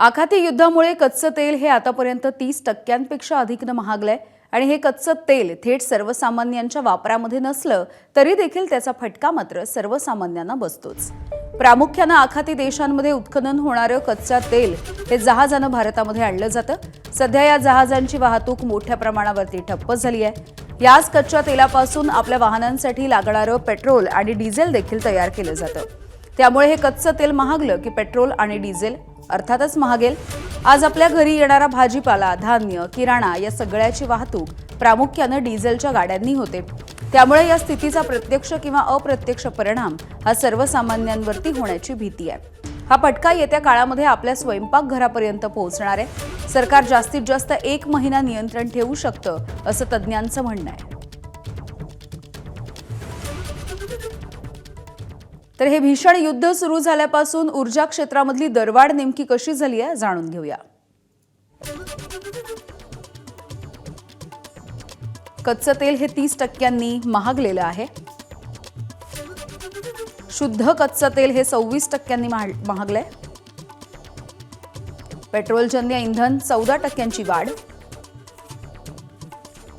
आखाती युद्धामुळे कच्चं तेल हे आतापर्यंत 30% अधिकनं महागलंय आणि हे कच्चं तेल थेट सर्वसामान्यांच्या वापरामध्ये नसलं तरी देखील त्याचा फटका मात्र सर्वसामान्यांना बसतोच। प्रामुख्याने आखाती देशांमध्ये उत्खनन होणारं कच्चं तेल हे जहाजानं भारतामध्ये आणलं जातं। सध्या या जहाजांची वाहतूक मोठ्या प्रमाणावरती ठप्प झाली आहे। याच कच्च्या तेलापासून आपल्या वाहनांसाठी लागणारं पेट्रोल आणि डिझेल देखील तयार केलं जातं। त्यामुळे हे कच्चं तेल महागलं की पेट्रोल आणि डिझेल अर्थातच महागेल। आज आपल्या घरी येणारा भाजीपाला, धान्य, किराणा या सगळ्याची वाहतूक प्रामुख्याने डिझेलच्या गाड्यांनी होते। त्यामुळे या स्थितीचा प्रत्यक्ष किंवा अप्रत्यक्ष परिणाम हा सर्वसामान्यांवरती होण्याची भीती आहे। हा फटका येत्या काळामध्ये आपल्या स्वयंपाकघरापर्यंत पोहोचणार आहे। सरकार जास्तीत जास्त 1 महिना नियंत्रण ठेवू शकतं असं तज्ञांचं म्हणणं आहे। तर हे भीषण युद्ध सुरू झाल्यापासून ऊर्जा क्षेत्रामधली दरवाढ नेमकी कशी झाली आहे जाणून घेऊया। कच्चं तेल हे 30% महागलेलं आहे। शुद्ध कच्चं तेल हे 26% महागलंय। पेट्रोलजन्य इंधन 14% वाढ,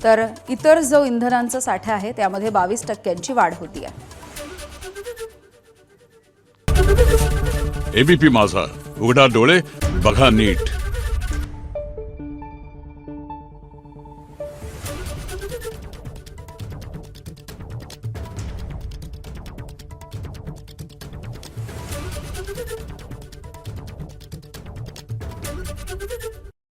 तर इतर जो इंधनांचा साठा आहे त्यामध्ये 22% वाढ होती आहे। एबीपी माझा, उघडा डोळे बघा नीट।